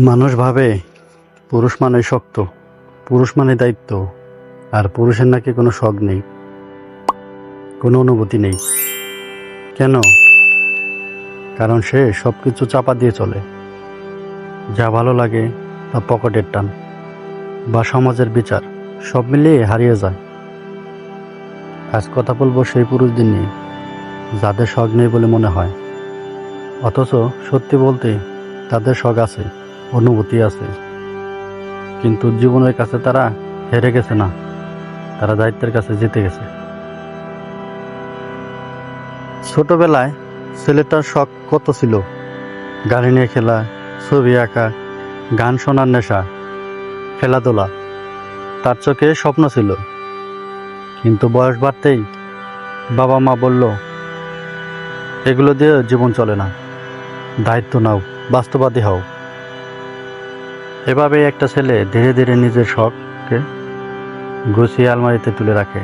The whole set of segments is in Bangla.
মানুষ ভাবে পুরুষ মানে শক্ত, পুরুষ মানে দায়িত্ব, আর পুরুষের নাকি কোনো শখ নেই, কোনো অনুভূতি নেই। কেন? কারণ সে সব কিছু চাপা দিয়ে চলে। যা ভালো লাগে তা পকেটের টান বা সমাজের বিচার সব মিলিয়ে হারিয়ে যায়। আজ কথা বলবো সেই পুরুষদের নিয়ে যাদের শখ নেই বলে মনে হয়, অথচ সত্যি বলতে তাদের শখ আছে, অনুভূতি আছে, কিন্তু জীবনের কাছে তারা হেরে গেছে না, তারা দায়িত্বের কাছে জিতে গেছে। ছোটবেলায় ছেলেটার শখ কত ছিল, গাড়ি নিয়ে খেলা, ছবি আঁকা, গান শোনার নেশা, খেলাধুলা, তার চোখে স্বপ্ন ছিল। কিন্তু বয়স বাড়তেই বাবা মা বলল, এগুলো দিয়ে জীবন চলে না, দায়িত্ব নাও, বাস্তববাদী হও। এভাবে একটা ছেলে ধীরে ধীরে নিজের শখকে গুছিয়ে আলমারিতে তুলে রাখে,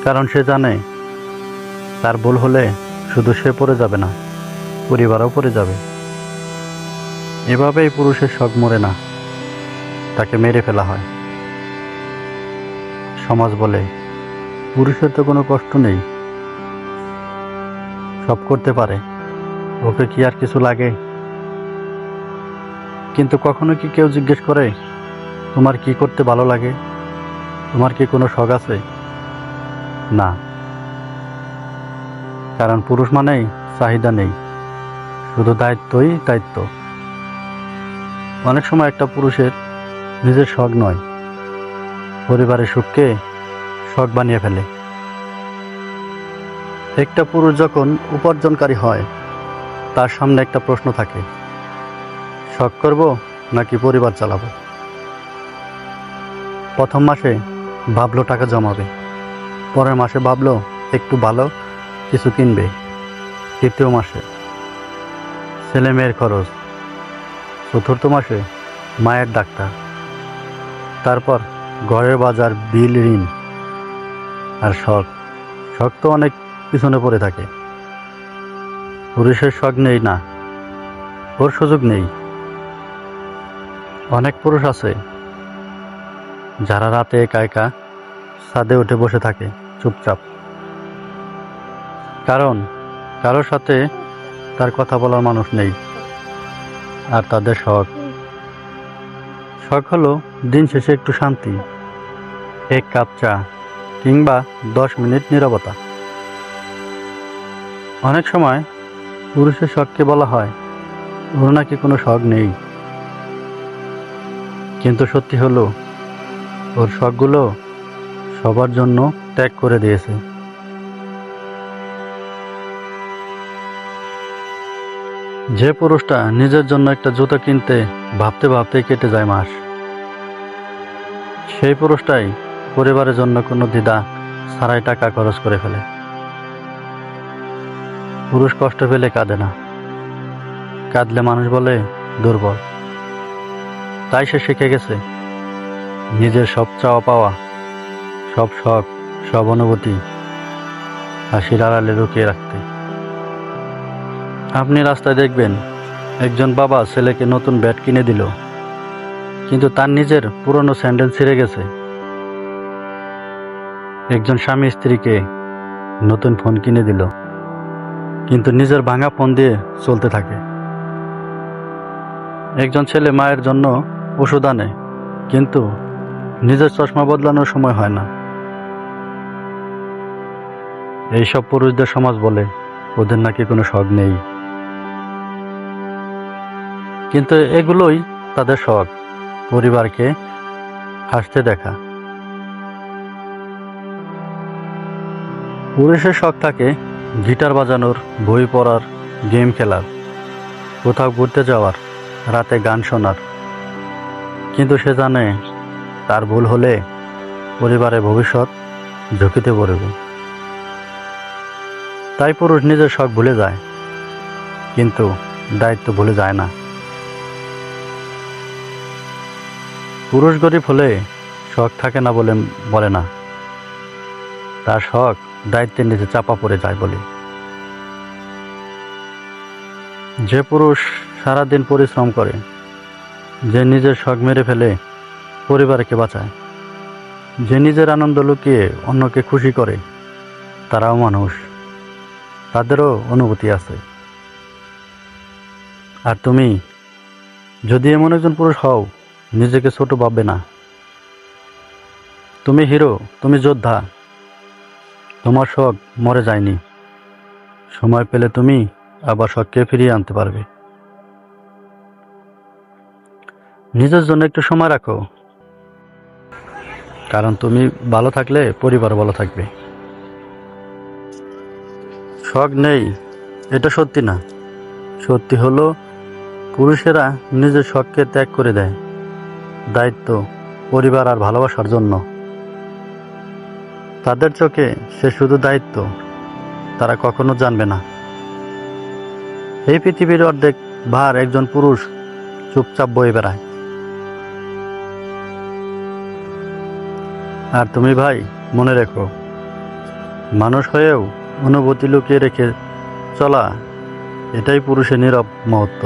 কারণ সে জানে তার ভুল হলে শুধু সে পড়ে যাবে না, পরিবারও পড়ে যাবে। এভাবেই পুরুষের শখ মরে না, তাকে মেরে ফেলা হয়। সমাজ বলে পুরুষের তো কোনো কষ্ট নেই, সব করতে পারে, ওকে কি আর কিছু লাগে? কিন্তু কখনো কি কেউ জিজ্ঞেস করে, তোমার কি করতে ভালো লাগে, তোমার কি কোনো শখ আছে? না, কারণ পুরুষ মানেই চাহিদা নেই, শুধু দায়িত্বই দায়িত্ব। অনেক সময় একটা পুরুষের নিজের শখ নয়, পরিবারের সুখকে শখ বানিয়ে ফেলে। একটা পুরুষ যখন উপার্জনকারী হয়, তার সামনে একটা প্রশ্ন থাকে, শখ করব নাকি পরিবার চালাবো? প্রথম মাসে ভাবলো টাকা জমাবে, পরের মাসে ভাবলো একটু ভালো কিছু কিনবে, তৃতীয় মাসে ছেলে মেয়ের খরচ, চতুর্থ মাসে মায়ের ডাক্তার, তারপর ঘরের বাজার, বিল, ঋণ। আর শখ, শখ তো অনেক পিছনে পড়ে থাকে। পুরুষের শখ নেই না, ওর সুযোগ নেই। অনেক পুরুষ আছে যারা রাতে একা একা ছাদে উঠে বসে থাকে চুপচাপ, কারণ কারোর সাথে তার কথা বলার মানুষ নেই। আর তাদের শখ, শখ হলো দিন শেষে একটু শান্তি, এক কাপ চা, কিংবা 10 মিনিট নীরবতা। অনেক সময় পুরুষের শখকে বলা হয় ওর নাকি কোনো শখ নেই, কিন্তু সত্যি হলো ওর শখগুলো সবার জন্য ত্যাগ করে দিয়েছে। যে পুরুষটা নিজের জন্য একটা জুতো কিনতে ভাবতে ভাবতে কেটে যায় মাস, সেই পুরুষটাই পরিবারের জন্য কোনো দ্বিধা ছাড়াই টাকা খরচ করে ফেলে। পুরুষ কষ্ট পেলে কাঁদে না, কাঁদলে মানুষ বলে দুর্বল। তাই সে শিখে গেছে নিজের সব চাওয়া পাওয়া, সব শখ, সব অনুভূতি হাসির আড়ালে লুকিয়ে রাখতে। আপনি রাস্তায় দেখবেন একজন বাবা ছেলেকে নতুন ব্যাট কিনে দিল, কিন্তু তার নিজের পুরনো স্যান্ডেল ছিঁড়ে গেছে। একজন স্বামী স্ত্রীকে নতুন ফোন কিনে দিল, কিন্তু নিজের ভাঙা ফোন দিয়ে চলতে থাকে। একজন ছেলে মায়ের জন্য ওষুধ আনে, কিন্তু নিজের চশমা বদলানোর সময় হয় না। এইসব পুরুষদের সমাজ বলে ওদের নাকি কোনো শখ নেই, কিন্তু এগুলোই তাদের শখ, পরিবারকে হাসতে দেখা। পুরুষের শখ থাকে গিটার বাজানোর, বই পড়ার, গেম খেলার, কোথাও ঘুরতে যাওয়ার, রাতে গান শোনার, কিন্তু সে জানে তার ভুল হলে পরিবারের ভবিষ্যৎ ঝুঁকিতে পড়বে। তাই পুরুষ নিজের শখ ভুলে যায়, কিন্তু দায়িত্ব ভুলে যায় না। পুরুষ গরিব হলে শখ থাকে না বলে না, তার শখ দায়িত্বের নিচে চাপা পড়ে যায় বলে। যে পুরুষ সারাদিন পরিশ্রম করে, যে নিজের শখ মেরে ফেলে পরিবারকে বাঁচায়, যে নিজের আনন্দ লুকিয়ে অন্যকে খুশি করে, তারাও মানুষ, তাদেরও অনুভূতি আছে। আর তুমি যদি এমন একজন পুরুষ হও, নিজেকে ছোট ভাববে না। তুমি হিরো, তুমি যোদ্ধা, তোমার শখ মরে যায়নি। সময় পেলে তুমি আবার শখকে ফিরিয়ে আনতে পারবে। নিজের জন্য একটু সময় রাখো, কারণ তুমি ভালো থাকলে পরিবার ভালো থাকবে। শখ নেই এটা সত্যি না, সত্যি হলো পুরুষেরা নিজের শখকে ত্যাগ করে দেয় দায়িত্ব, পরিবার আর ভালোবাসার জন্য। তাদের চোখে সে শুধু দায়িত্ব, তারা কখনো জানবে না এই পৃথিবীর অর্ধেক ভার একজন পুরুষ চুপচাপ বয়ে বেড়ায়। আর তুমি ভাই, মনে রেখো, মানুষ হয়েও অনুভূতি লুকিয়ে রেখে চলা, এটাই পুরুষের নীরব মহত্ব।